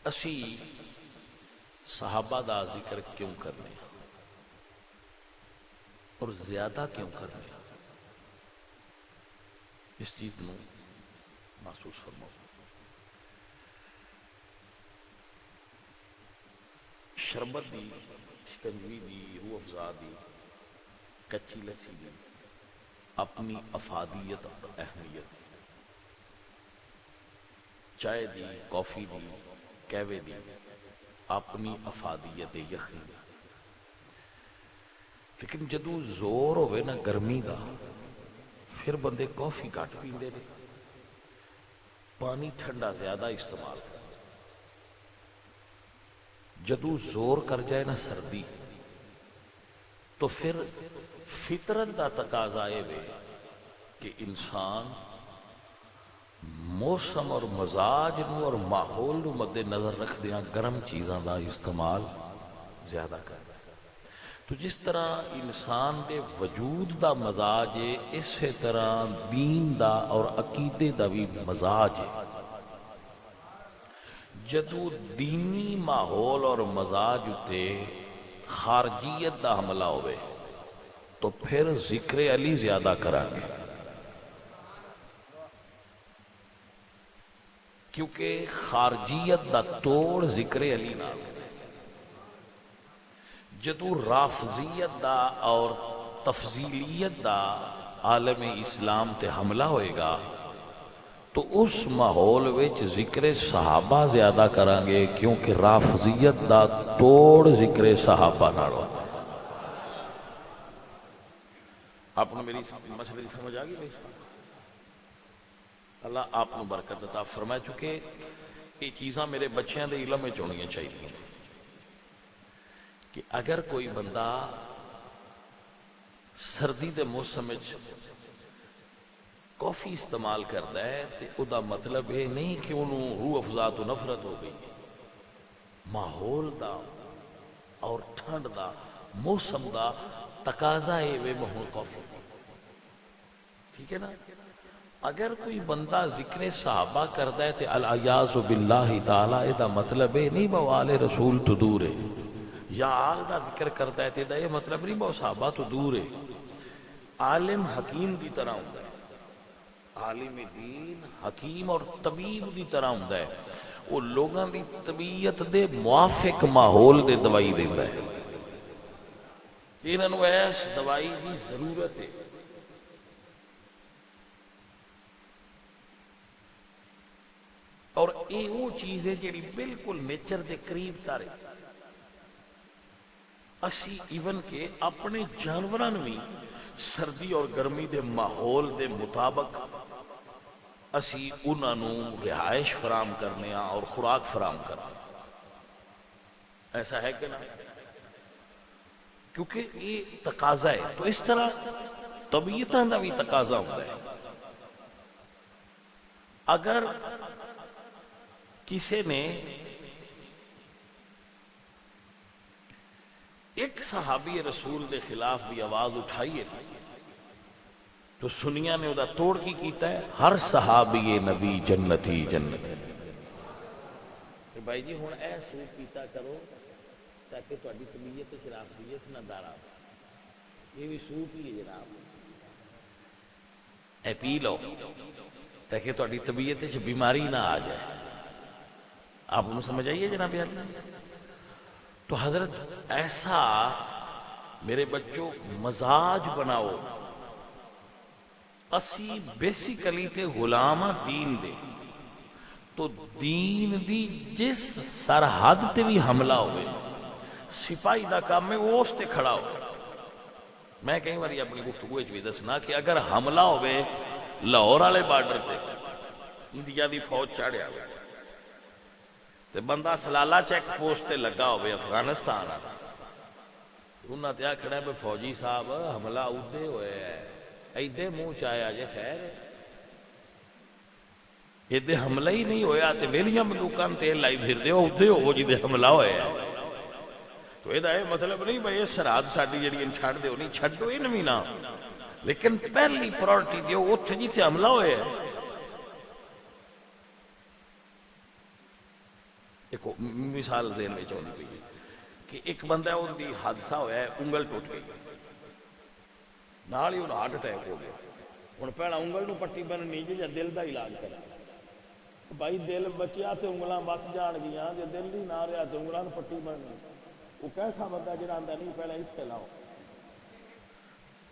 اسی صحابہ دا ذکر کیوں کرنے اور زیادہ کیوں کرنے اس چیز نو محسوس فرماؤ۔ شربت دی، شکنجوی دی، روح افزا دی، کچی لسی دی اپنی افادیت اور اہمیت، چائے دی، کافی دی، کہوے دی اپنی افادیت یخنی، لیکن جدو زور ہوئے نا گرمی دا پھر بندے کافی گھٹ پیندے نے، پانی ٹھنڈا زیادہ استعمال کرتے، جدو زور کر جائے نا سردی تو پھر فطرت دا تقاضا ہے کہ انسان موسم اور مزاج نو اور ماحول نو مد نظر رکھ دیا گرم چیزاں دا استعمال زیادہ کرتا ہے۔ تو جس طرح انسان دے وجود دا مزاج ہے، اسی طرح دین دا اور عقیدے دا بھی مزاج ہے۔ جدو دینی ماحول اور مزاج تے خارجیت دا حملہ ہوئے تو پھر ذکر علی زیادہ کریں گے، کیونکہ خارجیت دا توڑ ذکر علی نہ جدو رافضیت دا اور تفضیلیت دا عالم اسلام تے حملہ ہوئے گا تو اس ماحول وچ ذکر صحابہ زیادہ کریں گے، کیونکہ رافضیت دا توڑ ذکر صحابہ نہ ہوتا۔ آپ نے میری مسئلے کی سمجھ آگئی بھائی؟ اللہ آپ نے برکت عطا فرمائے، چونکہ یہ چیزاں میرے بچیاں دے علم میں چونیاں چاہیے کہ اگر کوئی بندہ سردی دے موسم میں کافی استعمال کرتا ہے تو او دا مطلب یہ نہیں کہ انہوں روح افزا تو نفرت ہو گئی، ماحول دا اور ٹھنڈ دا موسم دا تقاضا ہے وہ محول کافی، ٹھیک ہے نا؟ اگر کوئی بندہ ذکر صحابہ کرتا ہے تو العیاذ باللہ تعالی دا مطلب ہے نہیں وہ آل رسول تو دور ہے، یا آل دا ذکر کرتا ہے تو یہ مطلب نہیں وہ صحابہ تو دور ہے۔ عالم حکیم دی طرح ہوتا ہے، عالم دین حکیم اور طبیب دی طرح ہوتا ہے، وہ لوگاں دی طبیعت دے موافق ماحول دے دوائی دیتا ہے، انہوں ایس دوائی دی ضرورت ہے۔ اور یہ وہ چیز ہے جیڑی بالکل نیچر دے قریب تارے، اسی ایون کے اپنے جانوران بھی سردی اور گرمی دے ماحول دے مطابق اسی انہاں نو رہائش فراہم کرنے اور خوراک فراہم کرنے، ایسا ہے کہ نا؟ کیونکہ یہ تقاضا ہے، تو اس طرح طبیعتاں دا بھی تقاضا ہوتا ہے۔ اگر کسی نے ایک صحابی رسول دے خلاف بھی آواز اٹھائی ہے تو سنیا نے ادا توڑ کی کیتا ہے ہر صحابی نبی جنتی جنتی۔ بھائی جی ہون اے سوپ پیتا کرو تاکہ تہاڈی طبیعت شرافیت نہ دارا، یہ بھی سوپ ہی ہے جناب، اے پی لو تاکہ تہاڈی طبیعت وچ بیماری نہ آ جائے۔ آپ کو سمجھ آئیے جناب یار؟ تو حضرت ایسا میرے بچوں مزاج بناؤ، اسی بیسیکلی تے غلام دین دے، تو دین دی جس سرحد تے بھی حملہ ہوئے سپاہی دا کام میں وہ اس تے کھڑا ہوئے۔ میں کہیں باری اپنی گفتگو بھی دسنا کہ اگر حملہ ہوئے لاہور والے بارڈر تے انڈیا دی فوج چاڑیا ہوئے تے بندہ سلالہ چیک پوسٹ تے لگا ہوئے افغانستان آتا، انہاں تے آکھنا ہے فوجی صاحب حملہ ادھے ہوئے ہے، ایدے منہ چاہے آجے خیر ہے، ایدے حملہ ہی نہیں ہویا تے ویلیاں بندوقاں تیل لائی پھر دے ادھے ہو جدے حملہ ہوئے ہے۔ تو یہ مطلب نہیں بھائی سرحد ساڈی جڑی چھڑ دیو نہیں چھڈو یہ نہیں نا، لیکن پہلی پرائرٹی دیو اوتھے جتھے حملہ ہوئے ہے۔ ایک مثال ذہن میں چاہتی پئی ہے کہ ایک بندہ ہے، ان کی حادثہ ہوا ہے، انگل ٹوٹ گئی، نال ہی انہیں ہارٹ اٹیک ہو گیا. ہوں پہلا انگل نو پٹی بننی جی یا دل کا علاج کرا. بھائی دل بچیا تو انگلاں بچ جان گیا، جی دل ہی نہ رہا تو انگلاں پٹی بننی. وہ کیسا بندہ جہاں آتا نہیں پہلے اتنے لاؤ